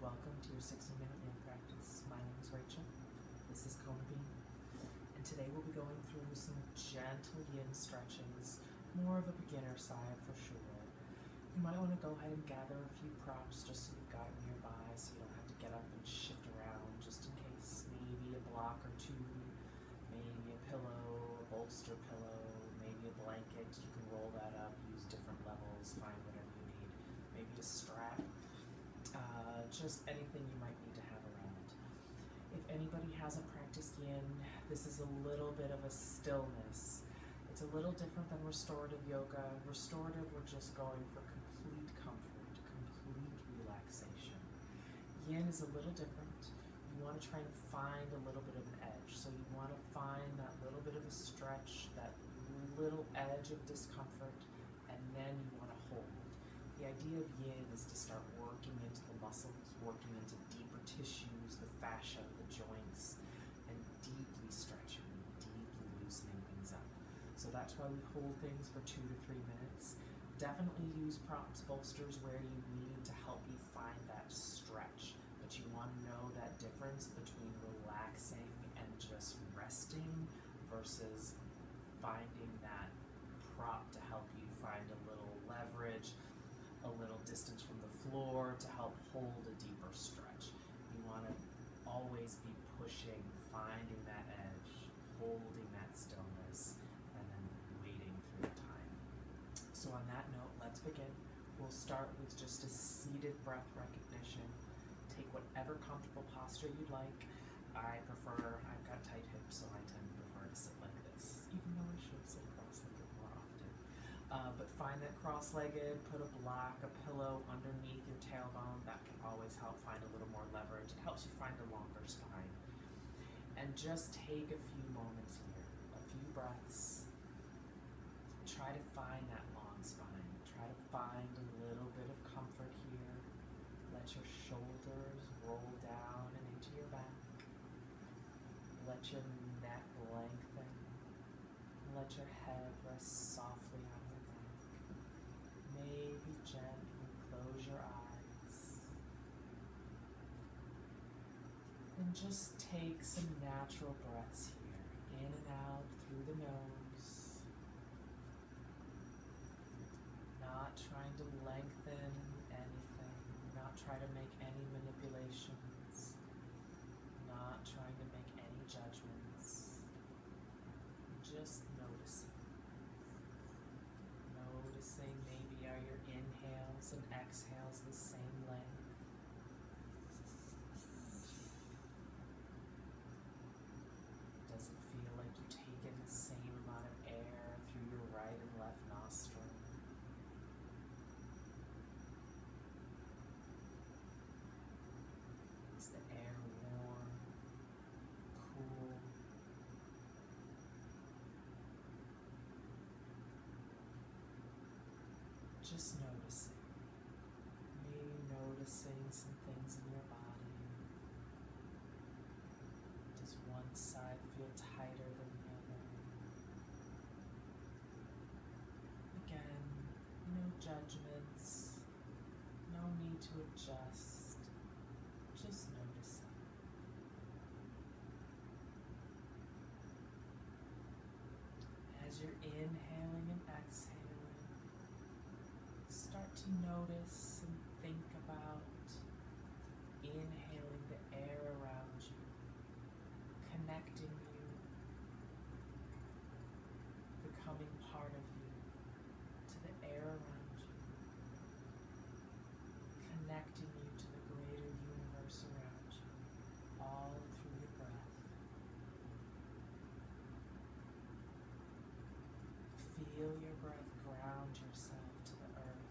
Welcome to your 60-minute yin practice. My name is Rachel. This is Kona Bean. And today we'll be going through some gentle yin stretches, more of a beginner side for sure. You might want to go ahead and gather a few props just so you've got it nearby so you don't have to get up and shift around just in case. Maybe a block or two, maybe a pillow, a bolster pillow, maybe a blanket. You can roll that up, use different levels, find whatever you need. Maybe a strap. Just anything you might need to have around. If anybody hasn't practiced yin, this is a little bit of a stillness. It's a little different than restorative yoga. Restorative, we're just going for complete comfort, complete relaxation. Yin is a little different. You want to try and find a little bit of an edge. So you want to find that little bit of a stretch, that little edge of discomfort, and then you want to hold. The idea of yin is to start working into the muscles, working into deeper tissues, the fascia, the joints, and deeply stretching, deeply loosening things up. So that's why we hold things for 2 to 3 minutes. Definitely use props, bolsters where you need to help you find that stretch. But you want to know that difference between relaxing and just resting versus finding that prop to help you find a little leverage, a little distance from the floor to help hold a deeper stretch. You want to always be pushing, finding that edge, holding that stillness, and then waiting through the time. So on that note, let's begin. We'll start with just a seated breath recognition. Take whatever comfortable posture you'd like. I've got tight hips, so I tend to prefer to sit like this, even though I should sit cross-legged more often. But find that cross-legged, put a block, a pillow underneath your tailbone. That can always help find a little more leverage. It helps you find a longer spine. And just take a few moments here, a few breaths. Try to find that long spine. Try to find a little bit of comfort here. Let your shoulders roll down and into your back. Let your neck lengthen. Let your head rest softly on your back. Maybe gently close your eyes. And just take some natural breaths here, in and out through the nose. Not trying to lengthen anything, not try to make any manipulations, not trying to make any judgments. Just noticing. Noticing maybe are your inhales and exhales the same length. Does it feel like you take in the same amount of air through your right and left nostril? Is the air warm, cool? Just noticing. Maybe noticing some things in your body. Does one side feel tighter than the other? Again, no judgments, no need to adjust, just noticing. As you're inhaling and exhaling, start to notice and think about inhaling the air around you, connecting you, becoming part of you, to the air around you, connecting you to the greater universe around you, all through your breath. Feel your breath ground yourself to the earth.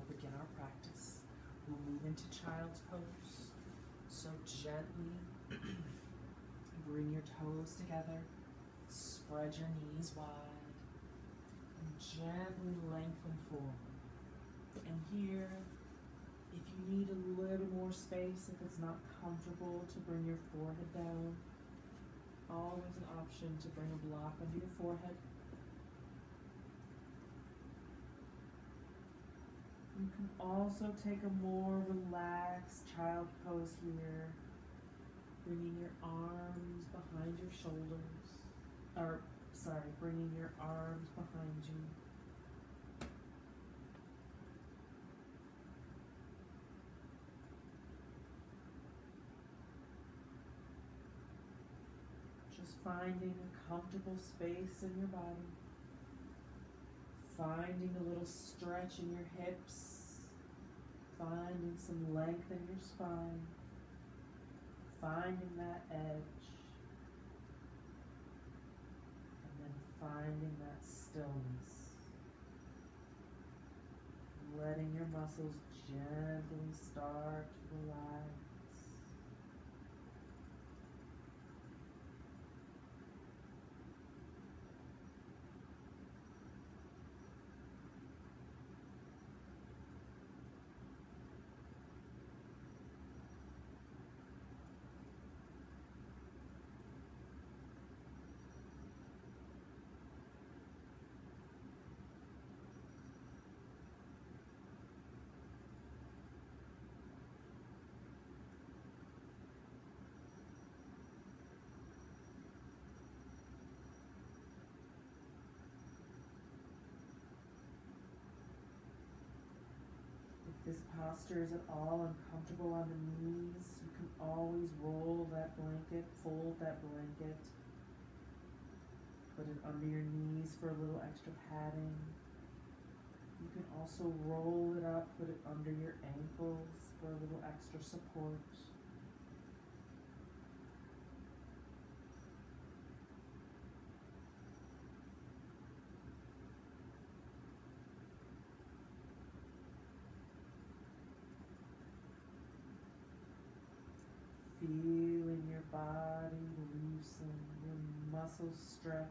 begin our practice. We'll move into child's pose. So gently bring your toes together, spread your knees wide, and gently lengthen forward. And here, if you need a little more space, if it's not comfortable to bring your forehead down, always an option to bring a block under your forehead. You can also take a more relaxed child pose here, bringing your arms behind your shoulders, bringing your arms behind you. Just finding a comfortable space in your body. Finding a little stretch in your hips, finding some length in your spine, finding that edge, and then finding that stillness. Letting your muscles gently start to relax. If this posture is at all uncomfortable on the knees, you can always roll that blanket, fold that blanket, put it under your knees for a little extra padding. You can also roll it up, put it under your ankles for a little extra support. Feeling your body loosen, your muscles stretch.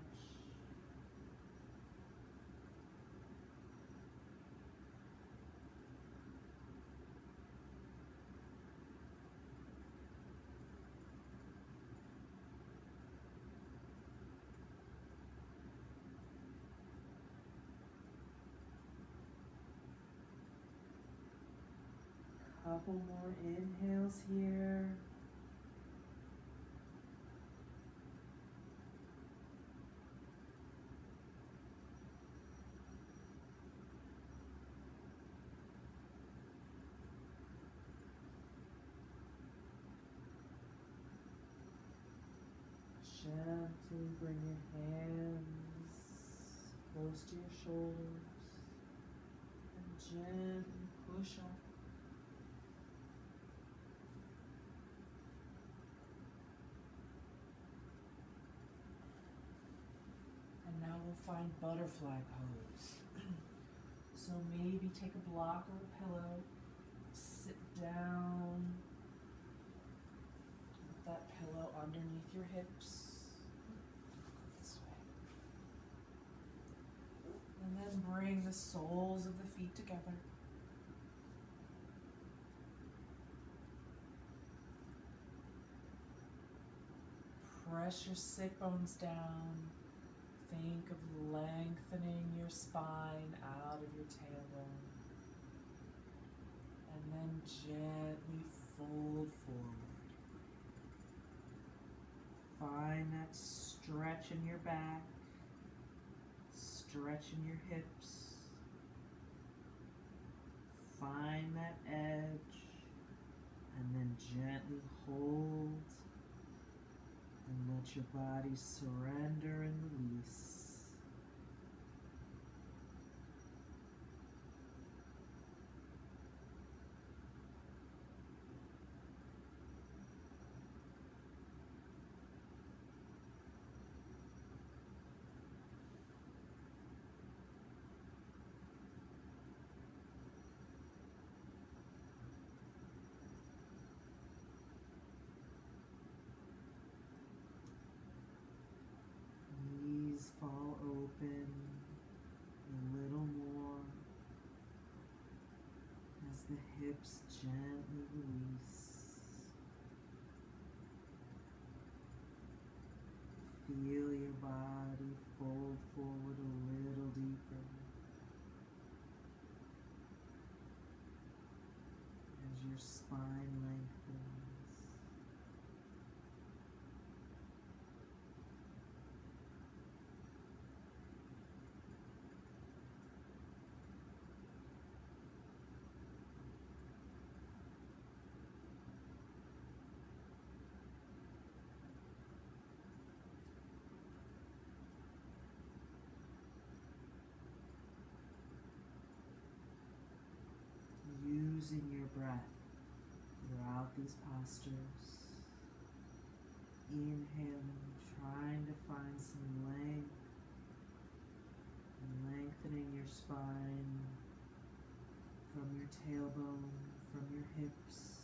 Couple more inhales here. Gently bring your hands close to your shoulders and gently push up. And now we'll find butterfly pose. So maybe take a block or a pillow, sit down with that pillow underneath your hips. And then bring the soles of the feet together. Press your sit bones down. Think of lengthening your spine out of your tailbone. And then gently fold forward. Find that stretch in your back. Stretch in your hips. Find that edge and then gently hold and let your body surrender and release. the hips gently release. Feel your body fold forward a little deeper as your spine lengthens. Using your breath throughout these postures. Inhaling, trying to find some length, lengthening your spine from your tailbone, from your hips.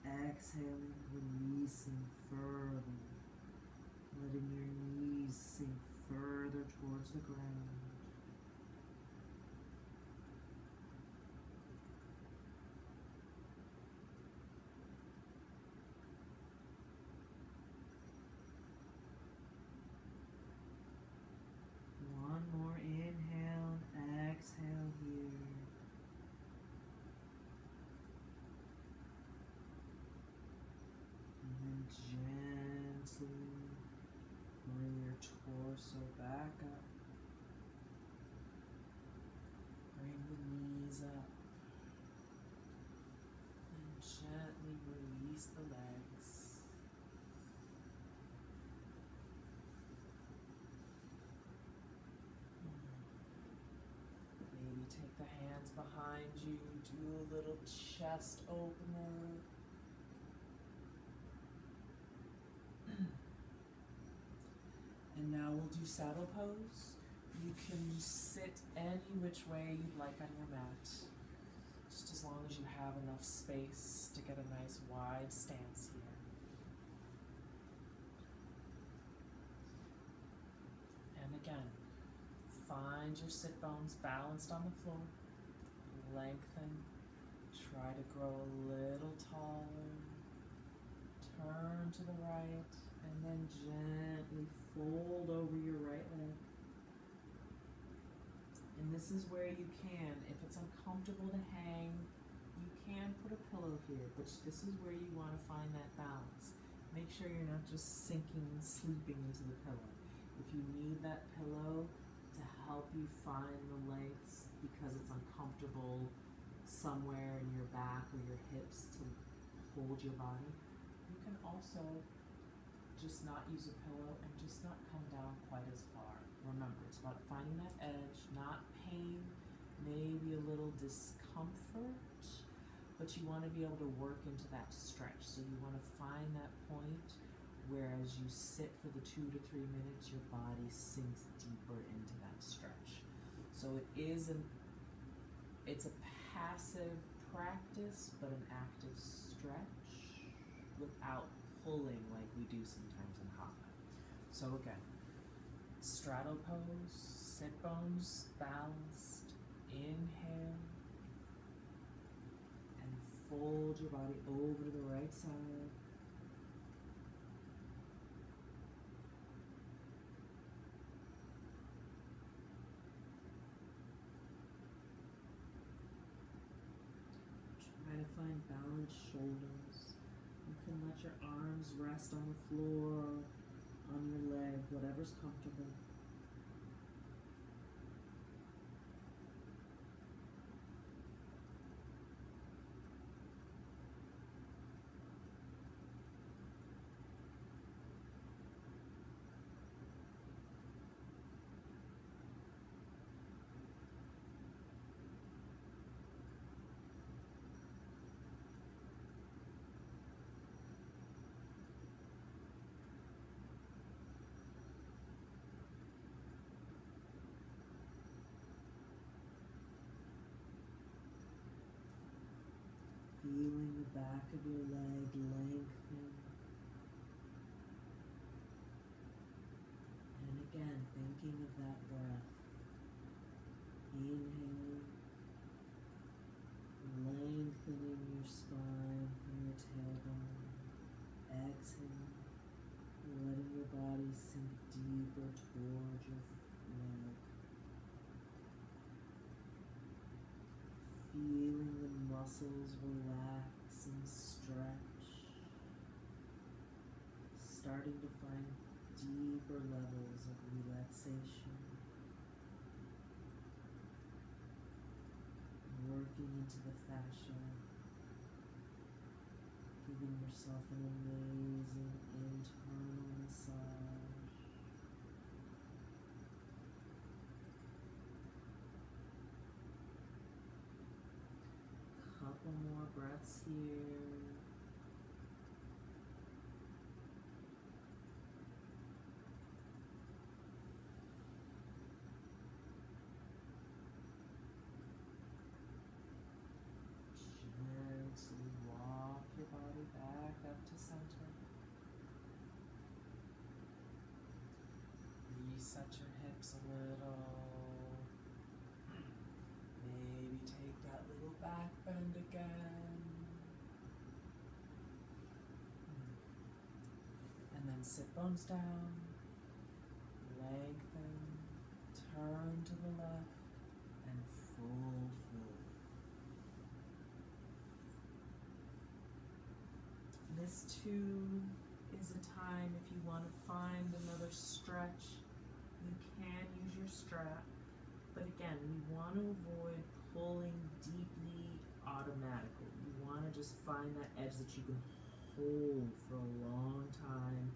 Exhaling, releasing further, letting your knees sink further towards the ground. One more inhale, exhale here. And then gently bring your torso back up. Bring the knees up. And gently release the legs. Maybe take the hands behind you, do a little chest opener. And now we'll do saddle pose. You can sit any which way you'd like on your mat, just as long as you have enough space to get a nice wide stance here. And again, find your sit bones balanced on the floor. Lengthen. Try to grow a little taller. Turn to the right. And then gently fold over your right leg. And this is where you can, if it's uncomfortable to hang, you can put a pillow here, but this is where you want to find that balance. Make sure you're not just sinking and sleeping into the pillow. If you need that pillow to help you find the lengths because it's uncomfortable somewhere in your back or your hips to hold your body, you can also just not use a pillow and just not come down quite as far. Remember, it's about finding that edge, not pain, maybe a little discomfort, but you want to be able to work into that stretch. So you want to find that point where as you sit for the 2 to 3 minutes, your body sinks deeper into that stretch. So it's a passive practice, but an active stretch without pulling like we do sometimes in hatha. So again, straddle pose, sit bones balanced, inhale, and fold your body over to the right side. Try to find balanced shoulders. You can let your arms rest on the floor, on your leg, whatever's comfortable. Feeling the back of your leg lengthen. And again, thinking of that breath. Inhaling, feeling the muscles relax and stretch, starting to find deeper levels of relaxation, working into the fascia, giving yourself an amazing internal massage. Couple more breaths here. Gently walk your body back up to center. Reset your hips a little. Maybe take that little back bend again. And then sit bones down. Lengthen. Turn to the left. And fold forward. This too is a time if you want to find another stretch, you can use your strap. But again, we want to avoid pulling deeply automatically. You want to just find that edge that you can hold for a long time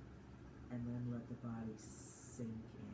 and then let the body sink in.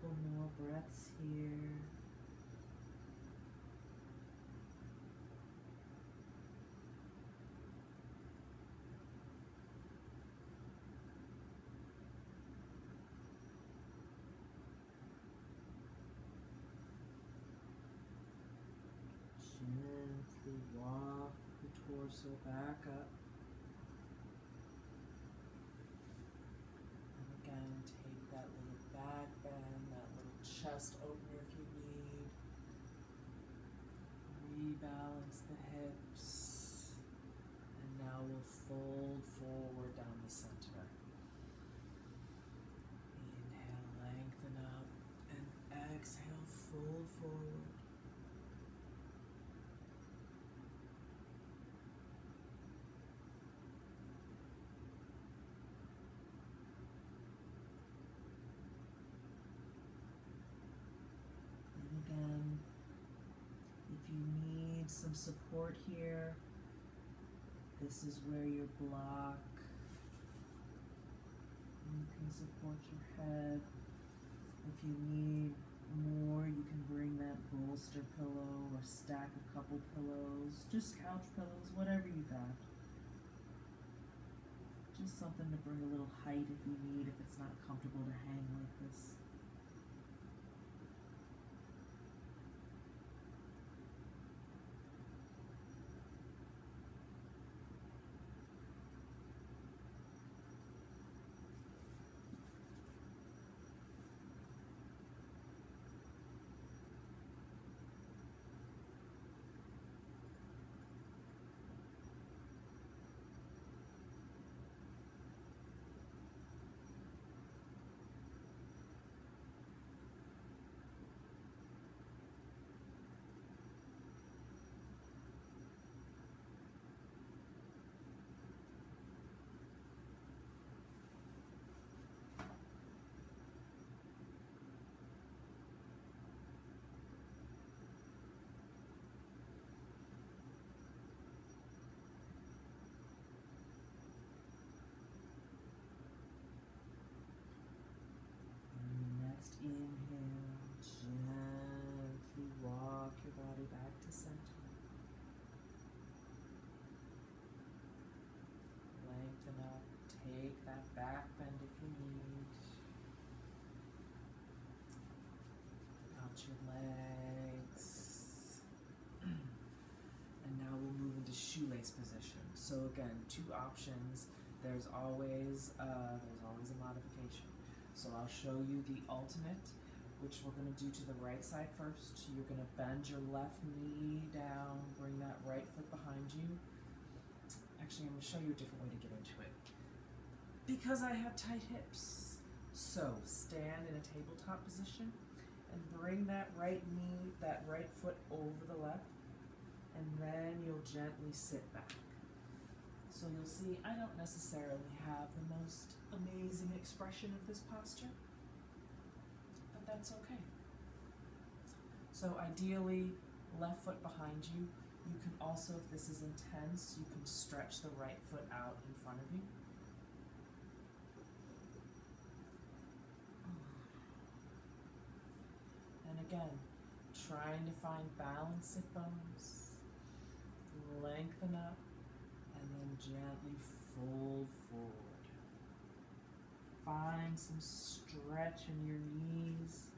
Couple more breaths here. Gently walk the torso back up. And again, take that little back bend, that little chest opener if you need. Rebalance the hips. And now we'll fold forward down the center. Inhale, lengthen up. And exhale, fold forward. Again, if you need some support here, this is where your block. You can support your head. If you need more, you can bring that bolster pillow or stack a couple pillows, just couch pillows, whatever you got. Just something to bring a little height if you need, if it's not comfortable to hang like this. Stretch your legs. And now we'll move into shoelace position. So again, two options. There's always a modification. So I'll show you the ultimate, which we're going to do to the right side first. You're going to bend your left knee down, bring that right foot behind you. Actually, I'm going to show you a different way to get into it. Because I have tight hips. So stand in a tabletop position and bring that right knee, that right foot over the left, and then you'll gently sit back. So you'll see I don't necessarily have the most amazing expression of this posture, but that's okay. So ideally, left foot behind you. You can also, if this is intense, you can stretch the right foot out in front of you. And again, trying to find balance sit bones, lengthen up, and then gently fold forward. Find some stretch in your knees,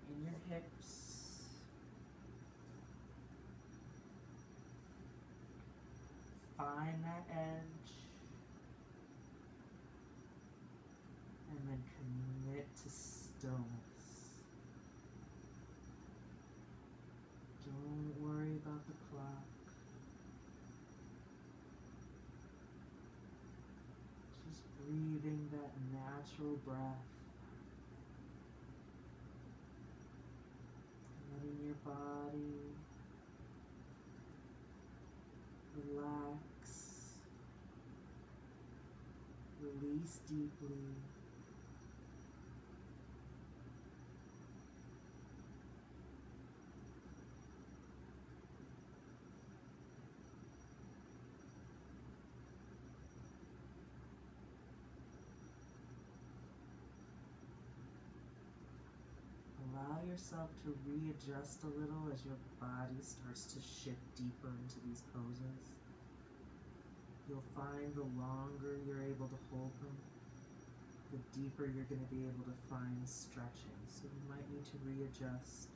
in your hips. Find that edge. And then commit to stillness. Don't worry about the clock. Just breathing that natural breath. Letting your body relax, release deeply. Allow yourself to readjust a little as your body starts to shift deeper into these poses. You'll find the longer you're able to hold them, the deeper you're going to be able to find stretching. So you might need to readjust,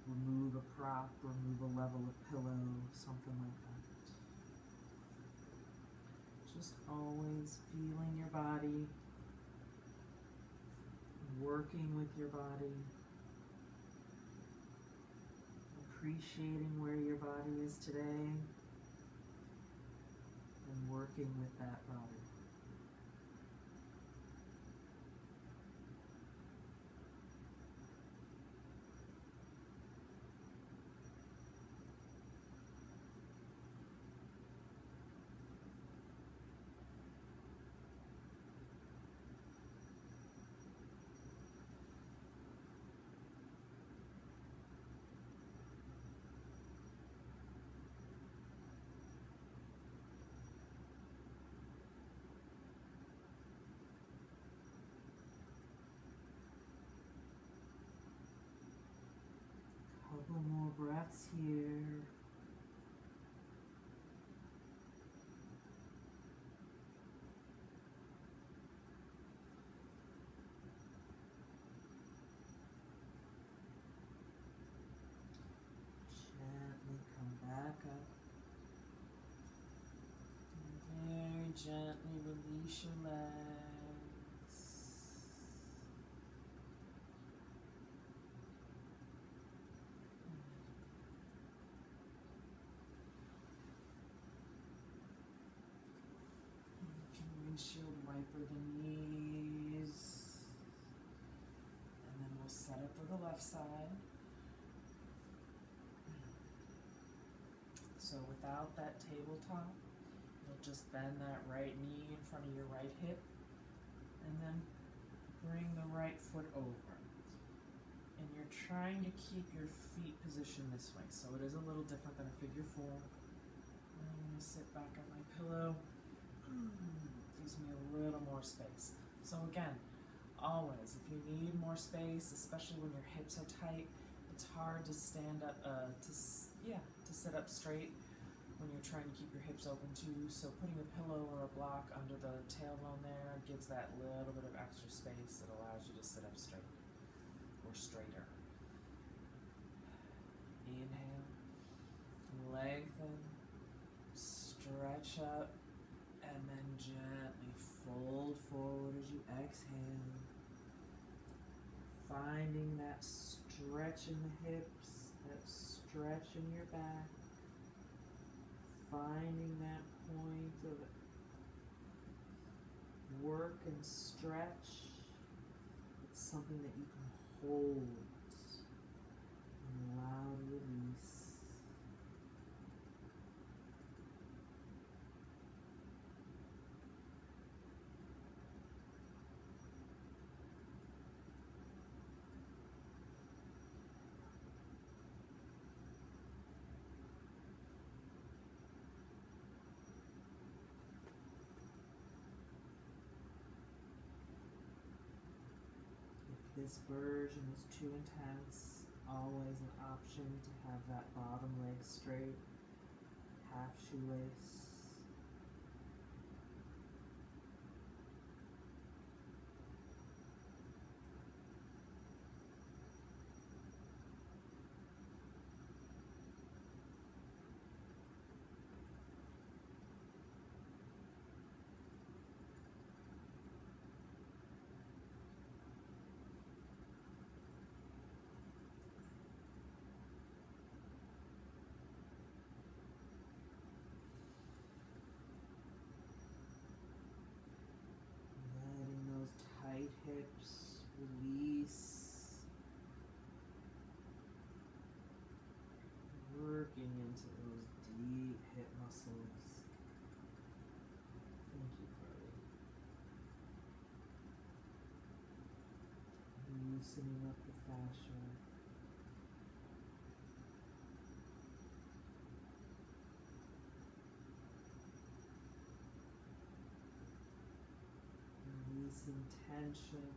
remove a prop, remove a level of pillow, something like that. Just always feeling your body, working with your body, appreciating where your body is today, and working with that body. Couple more breaths here. Gently come back up. And very gently release your legs. You can windshield wiper the knees. And then we'll set up for the left side. So without that tabletop, you'll just bend that right knee in front of your right hip and then bring the right foot over. And you're trying to keep your feet positioned this way, so it is a little different than a figure four. And I'm going to sit back on my pillow. Gives me a little more space. So again, always, if you need more space, especially when your hips are tight, it's hard to stand up, to sit up straight when you're trying to keep your hips open too. So putting a pillow or a block under the tailbone there gives that little bit of extra space that allows you to sit up straight or straighter. stretch up, and then gently fold forward as you exhale. Finding that stretch in the hips, that stretch in your back. Finding that point of work and stretch. It's something that you can hold and allow to release. This version is too intense, always an option to have that bottom leg straight, half shoelace. Letting those tight hips release. Working into those deep hip muscles. Thank you, Carly. Loosening up the fascia. Releasing tension.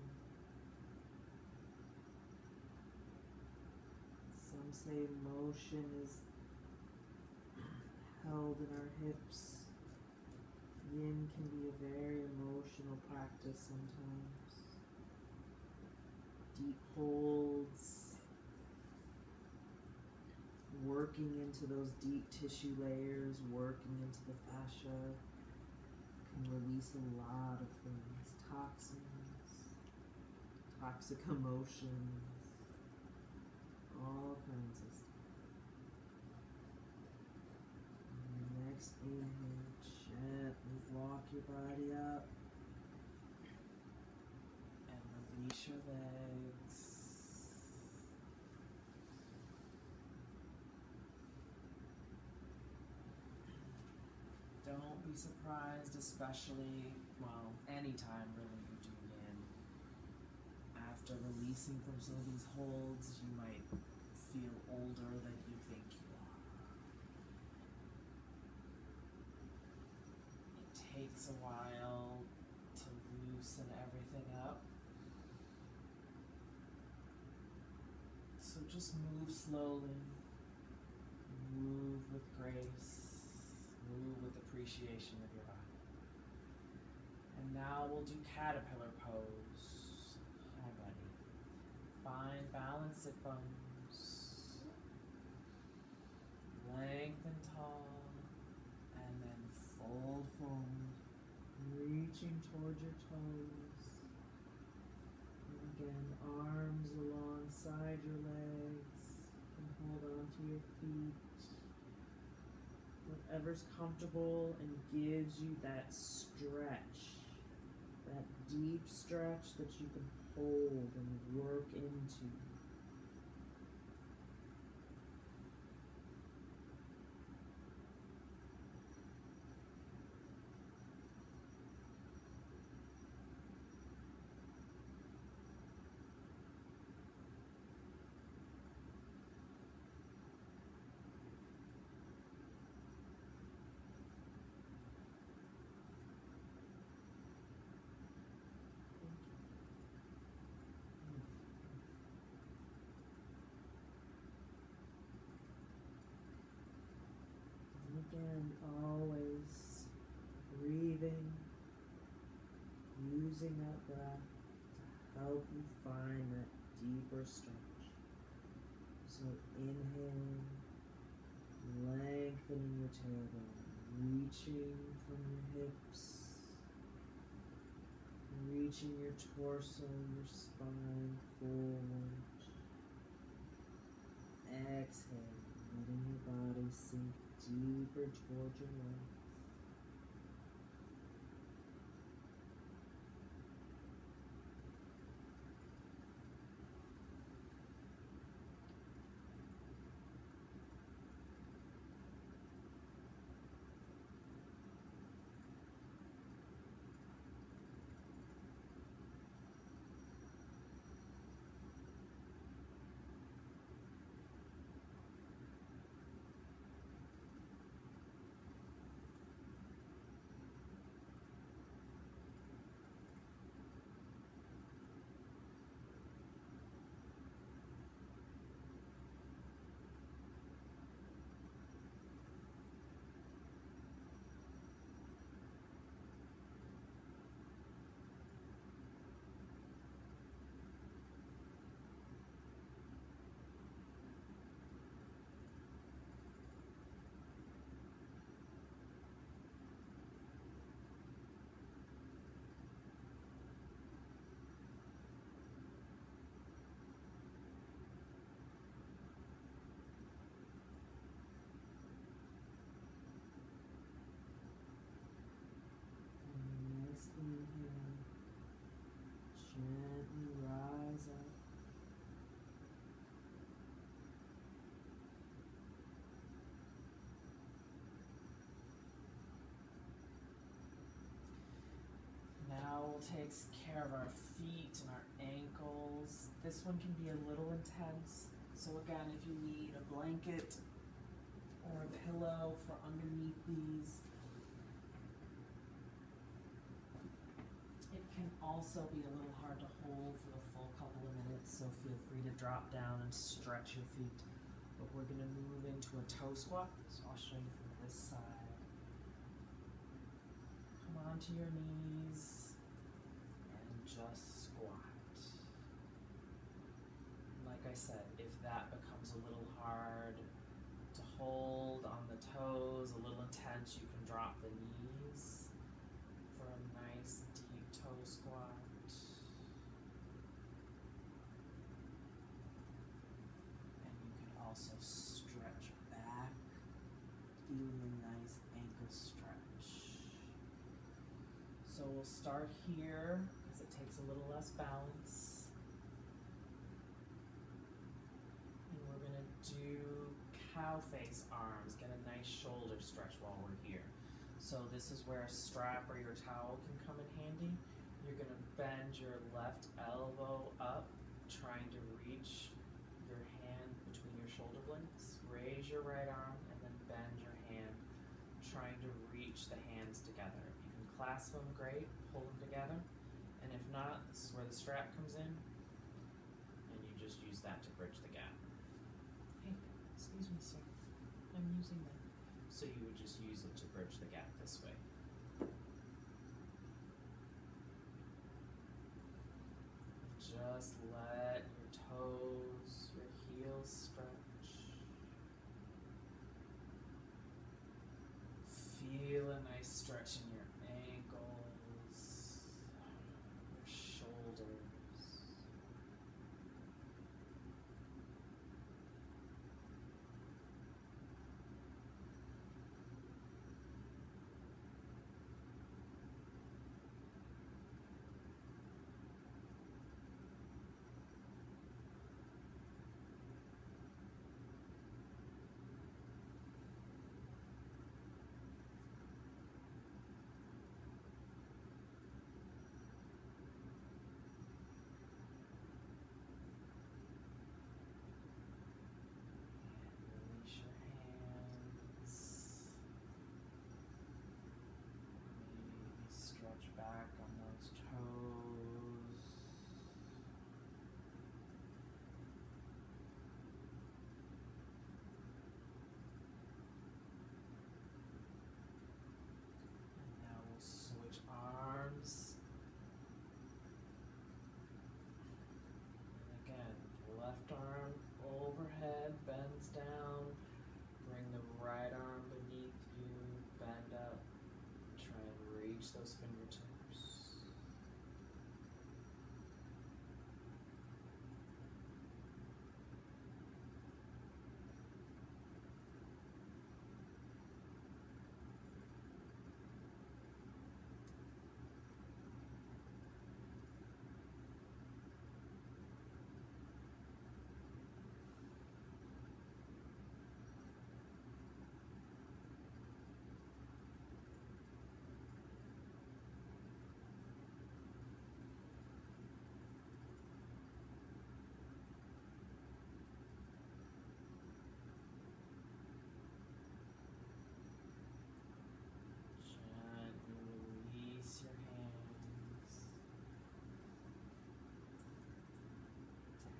Some say motion is held in our hips. Yin can be a very emotional practice sometimes. Deep holds. Working into those deep tissue layers, working into the fascia. Can release a lot of things. Toxins, toxic emotions, all kinds of stuff. And next inhale, gently walk your body up and release your legs. Don't be surprised, especially, well, anytime really you do yin. After releasing from some of these holds, you might feel older than you think you are. It takes a while to loosen everything up. So just move slowly, move with grace, move with appreciation of your body. And now we'll do caterpillar pose. Hi, buddy. Find balance, sit bones. Lengthen tall. And then fold forward. Reaching towards your toes. And again, arms alongside your legs. And hold on to your feet. Whatever's comfortable and gives you that stretch, that deep stretch that you can hold and work into. Again, always breathing, using that breath to help you find that deeper stretch. So inhaling, lengthening your tailbone, Reaching from your hips, reaching your torso, your spine forward. Exhale, letting your body sink deeper towards your legs. Nice inhale. Gently rise up. Now we'll take care of our feet and our ankles. This one can be a little intense. So again, if you need a blanket or a pillow for underneath these, it can also be a little hard to hold for the full couple of minutes, so feel free to drop down and stretch your feet. But we're gonna move into a toe squat, so I'll show you from this side. Come onto your knees and just squat. Like I said, if that becomes a little hard to hold on the toes, a little intense, you can drop the knees for a nice deep toe squat. And you can also stretch back, feeling a nice ankle stretch. So we'll start here because it takes a little less balance. And we're gonna do cow face arms, get a nice shoulder stretch while we're here. So this is where a strap or your towel can come in handy. You're gonna bend your left elbow up, trying to reach your hand between your shoulder blades. Raise your right arm and then bend your hand, trying to reach the hands together. If you can clasp them, great, pull them together. And if not, this is where the strap comes in, and you just use that to bridge the gap. Hey, excuse me, sir. I'm using that. So you would just use it to bridge the gap this way. Just let your toes, your heels stretch. Feel a nice stretch in your ankles, your shoulders. reach those fingertips. Gently release your hands.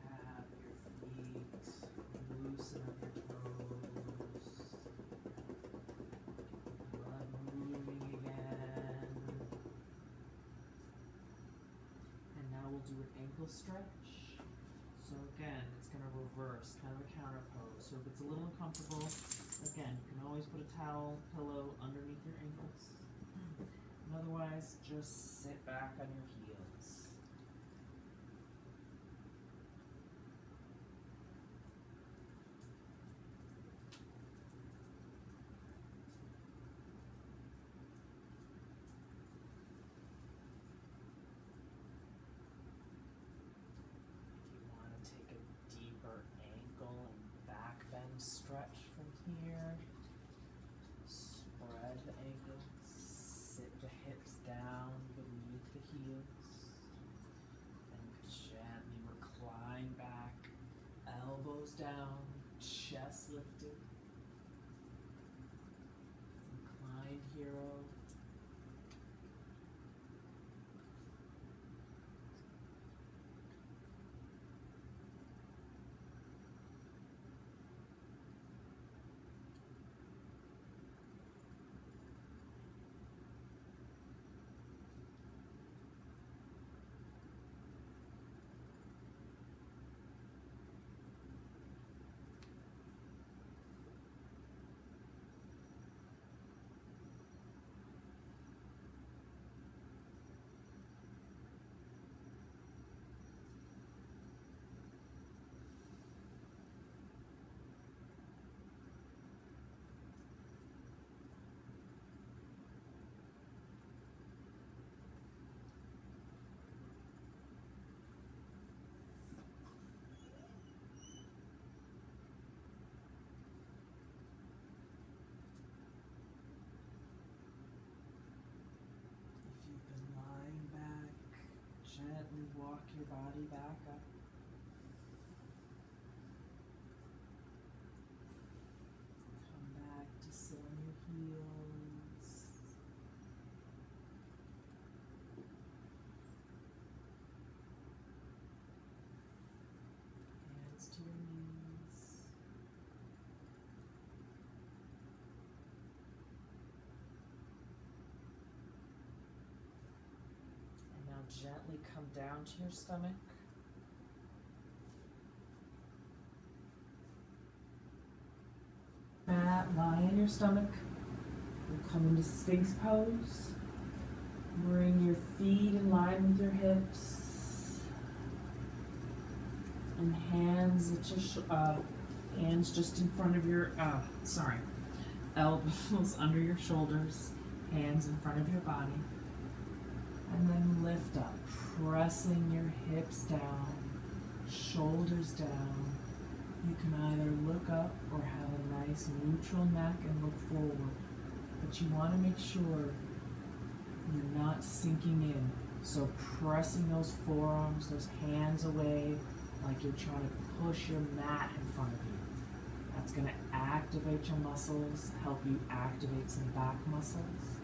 Tap your feet. Loosen up your toes. Blood moving again. And now we'll do an ankle stretch. So again, it's going to reverse, kind of a counter pose. So if it's a little uncomfortable, again, you can always put a towel, pillow underneath your ankles. And otherwise, just sit back on your heels. If you want to take a deeper ankle and back bend stretch from here, spread the ankles, sit the hips down beneath the heels, and gently recline back, elbows down, chest lifted, reclined hero. If you've been lying back, gently walk your body back up. Come back to sit on your heels. Hands to your knees. And now gently come down to your stomach. Mat, lie on your stomach. We'll come into Sphinx pose. Bring your feet in line with your hips. And hands at your hands just in front of your elbows under your shoulders, hands in front of your body. And then lift up, pressing your hips down, shoulders down. You can either look up or have a nice neutral neck and look forward. But you want to make sure you're not sinking in. So pressing those forearms, those hands away, like you're trying to push your mat in front of you. That's going to activate your muscles, help you activate some back muscles,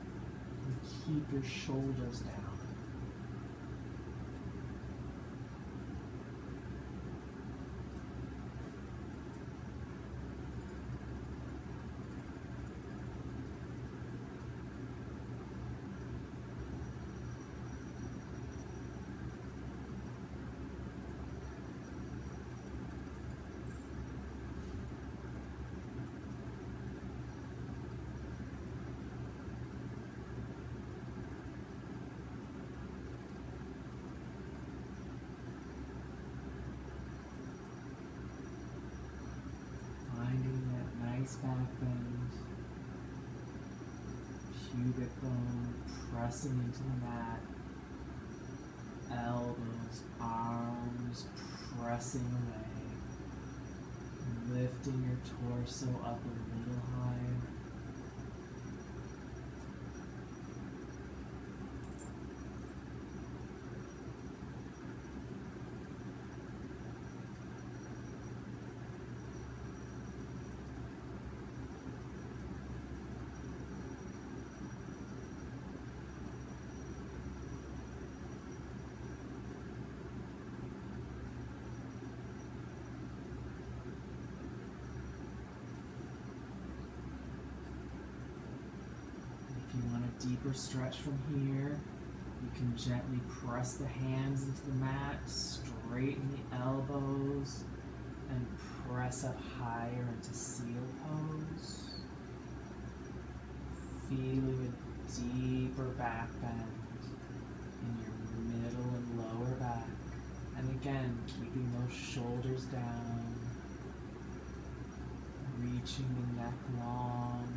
and keep your shoulders down. back bend. Pubic bone pressing into the mat. Elbows, arms pressing away. Lifting your torso up a little higher. If you want a deeper stretch from here, you can gently press the hands into the mat, straighten the elbows, and press up higher into seal pose. Feeling a deeper back bend in your middle and lower back. And again, keeping those shoulders down, reaching the neck long.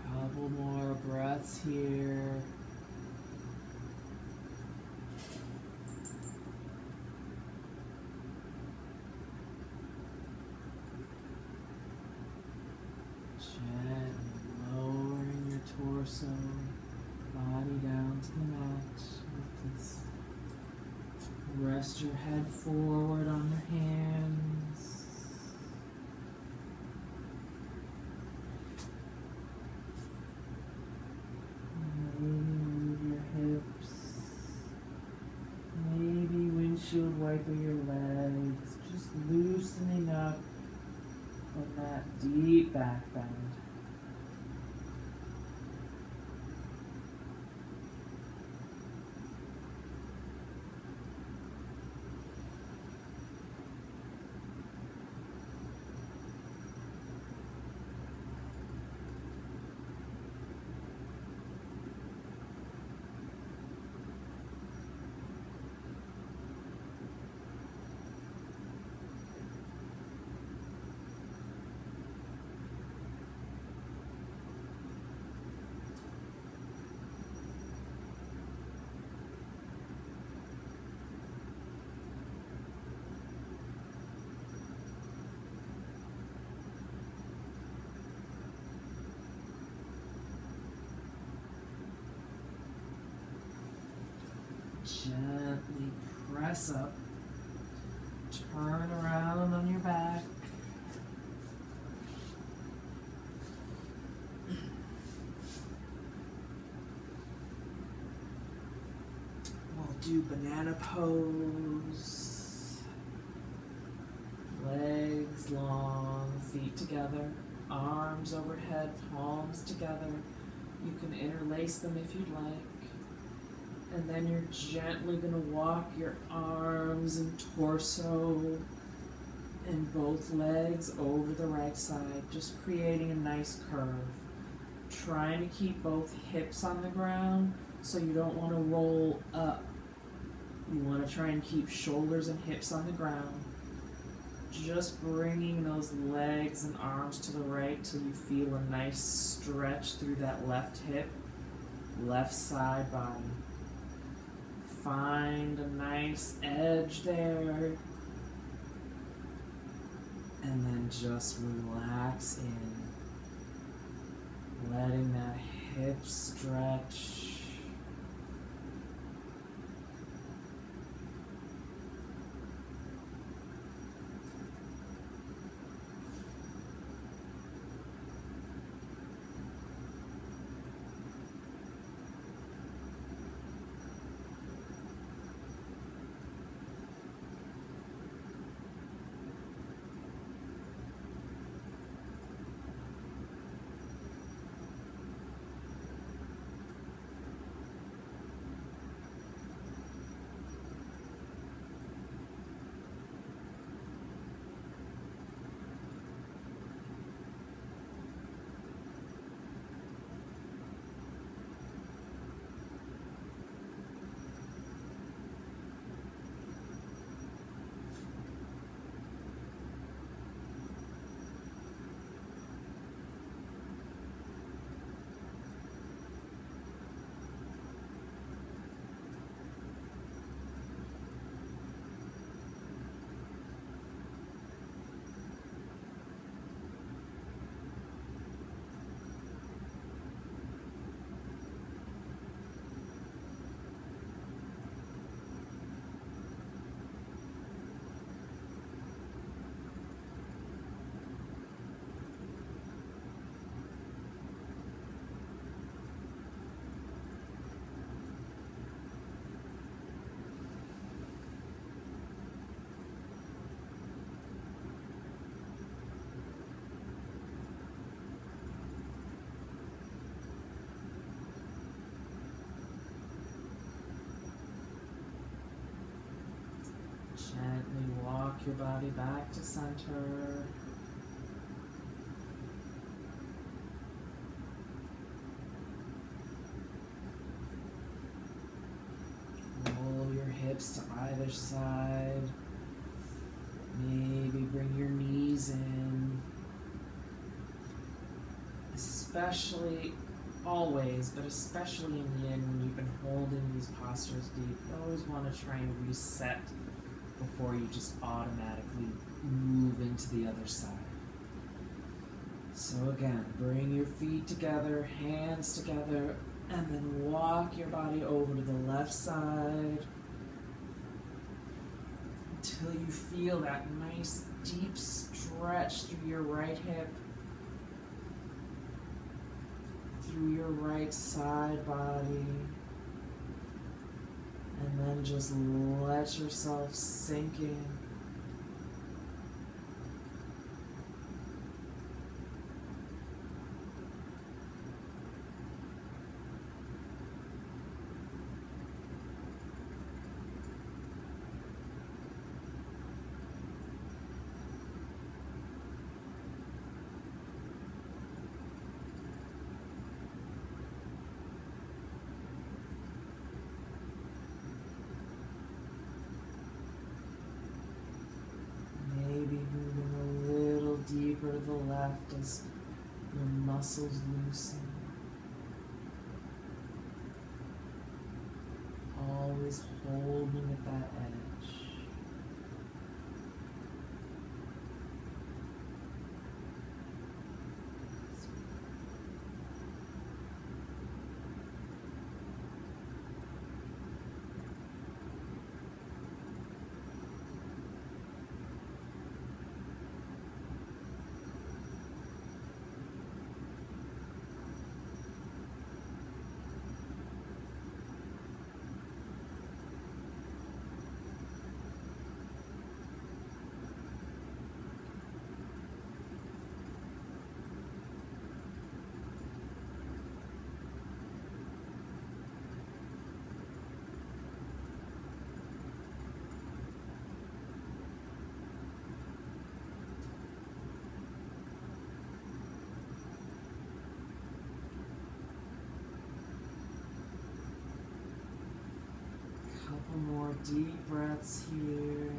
Couple more breaths here. Gently lowering your torso, body down to the mat. Rest your head forward on your hands. Move your hips. Maybe windshield wiper your legs. Just loosening up from that deep back bend. Gently press up, turn around on your back. We'll do banana pose. Legs long, feet together, arms overhead, palms together. You can interlace them if you'd like. And then you're gently going to walk your arms and torso and both legs over the right side, just creating a nice curve. Trying to keep both hips on the ground so you don't want to roll up. You want to try and keep shoulders and hips on the ground. Just bringing those legs and arms to the right till you feel a nice stretch through that left hip, left side body. Find a nice edge there. And then just relax in. Letting that hip stretch. walk your body back to center. Roll your hips to either side. Maybe bring your knees in. Especially, always, but especially in yin, when you've been holding these postures deep, you always want to try and reset before you just automatically move into the other side. So again, bring your feet together, hands together, and then walk your body over to the left side until you feel that nice deep stretch through your right hip, through your right side body, and then just let yourself sink in. Maybe moving a little deeper to the left as your muscles loosen. Always holding at that edge. Couple more deep breaths here.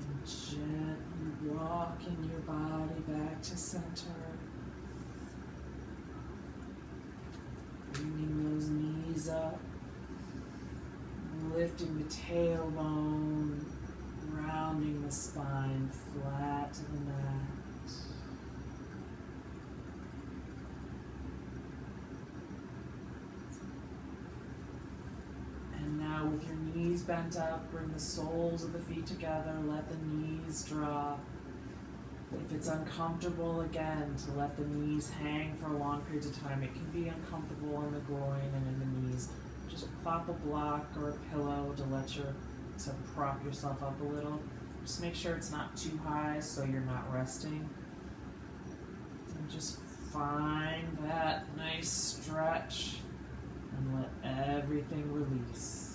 And gently walking your body back to center. Bringing those knees up. Lifting the tailbone, rounding the spine flat to the mat. And now with your knees bent up, bring the soles of the feet together, let the knees drop. If it's uncomfortable, again, to let the knees hang for long periods of time. It can be uncomfortable in the groin and in the knees. Just plop a block or a pillow to prop yourself up a little. Just make sure it's not too high so you're not resting. And just find that nice stretch and let everything release.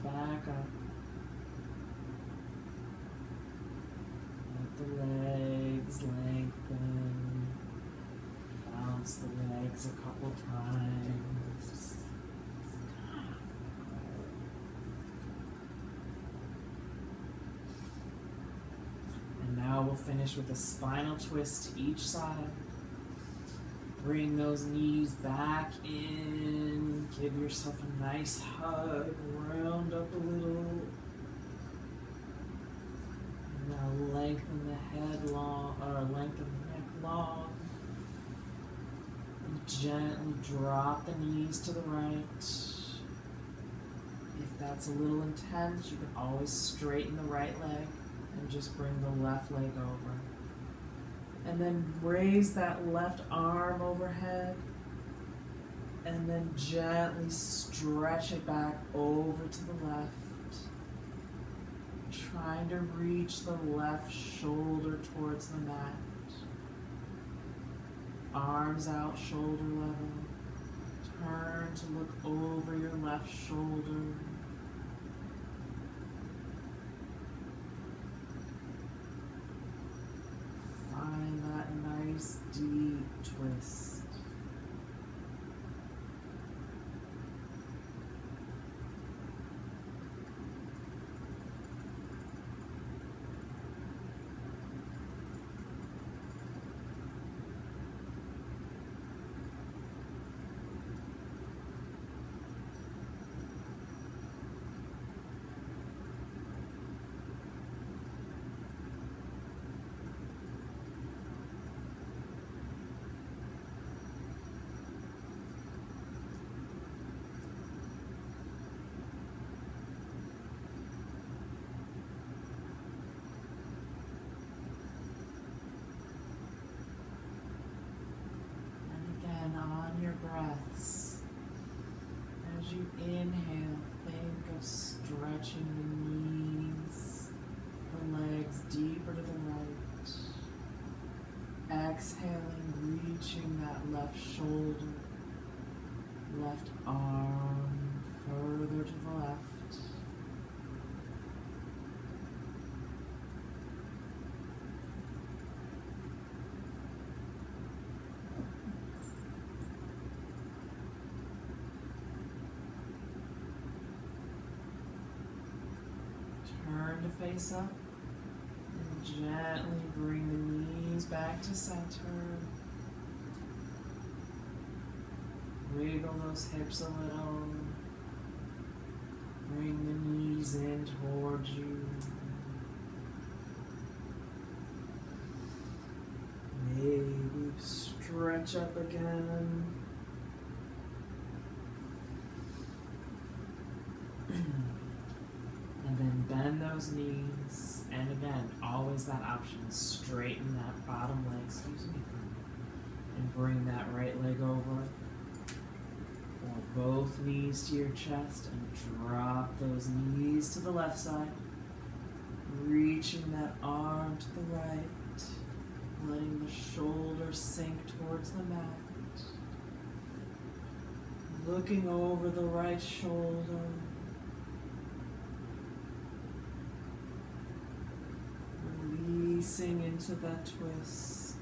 back up. Let the legs lengthen. Bounce the legs a couple times. And now we'll finish with a spinal twist to each side. Bring those knees back in. Give yourself a nice hug. Round up a little. And now lengthen the head long, or lengthen the neck long. And gently drop the knees to the right. If that's a little intense, you can always straighten the right leg and just bring the left leg over. And then raise that left arm overhead. And then gently stretch it back over to the left. Trying to reach the left shoulder towards the mat. Arms out, shoulder level. Turn to look over your left shoulder. Find that nice deep twist. Breaths. As you inhale, think of stretching the knees, the legs deeper to the right. Exhaling, reaching that left shoulder, left arm further to the left. Turn to face up and gently bring the knees back to center. Wiggle those hips a little. Bring the knees in towards you. Maybe stretch up again. And then bend those knees, and again, always that option, straighten that bottom leg, and bring that right leg over, or both knees to your chest, and drop those knees to the left side, reaching that arm to the right, letting the shoulder sink towards the mat, looking over the right shoulder, releasing into that twist.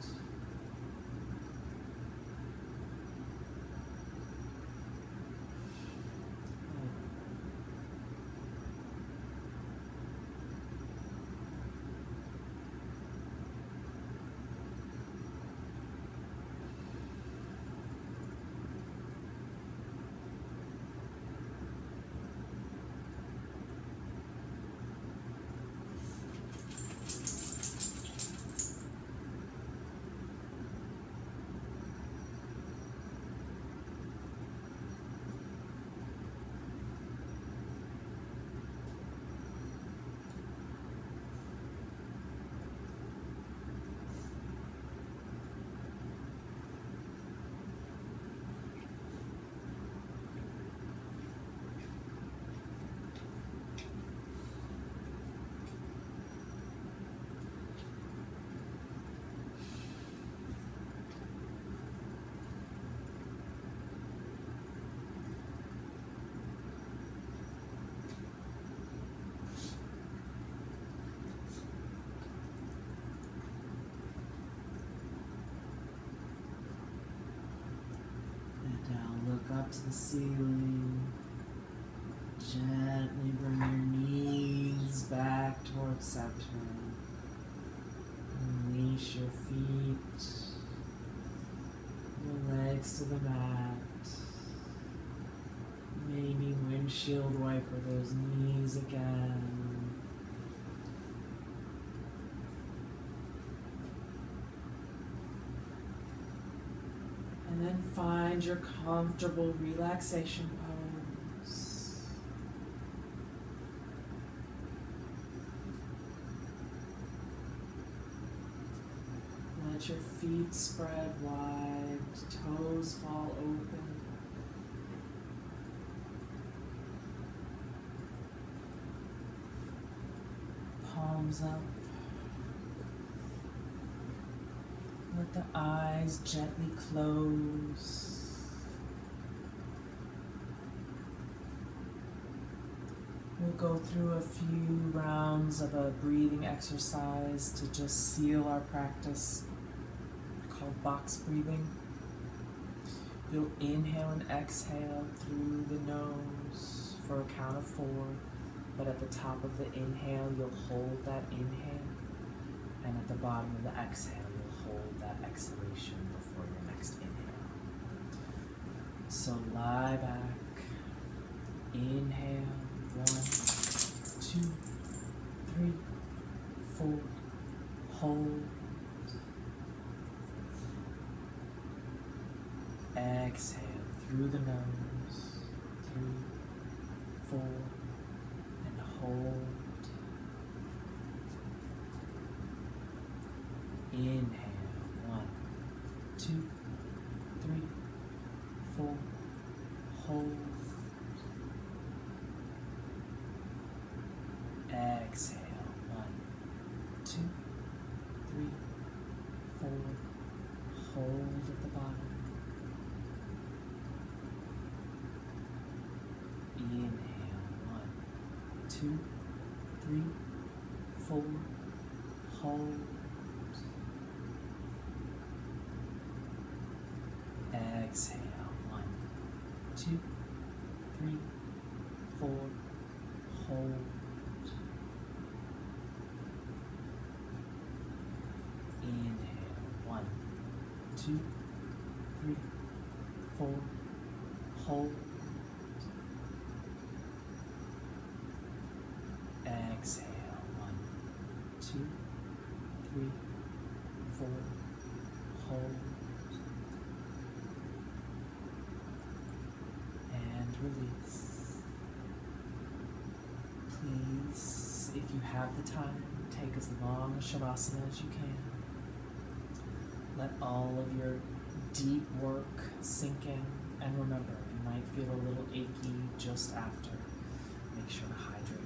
to the ceiling. Gently bring your knees back towards center. Release your feet, your legs to the mat. Maybe windshield wiper those knees again. And then find your comfortable relaxation pose. Let your feet spread wide, toes fall open. Palms up. Let the eyes gently close. We'll go through a few rounds of a breathing exercise to just seal our practice, called box breathing. You'll inhale and exhale through the nose for a count of 4, but at the top of the inhale, you'll hold that inhale, and at the bottom of the exhale, hold that exhalation before your next inhale. So lie back, inhale, 1, 2, 3, 4, hold, exhale through the nose, 3, 4, and hold, inhale, 1, 2, 3, 4, hold, exhale, 1, 2, 3, 4, hold at the bottom, inhale, 1, 2, 3, 4, hold, exhale, 1, 2, 3, 4, hold, inhale, 1, 2, 3, 4, hold, exhale, 1, 2, 3, 4, hold, and release. Please, if you have the time, take as long a Shavasana as you can. Let all of your deep work sink in, and remember, you might feel a little achy just after. Make sure to hydrate.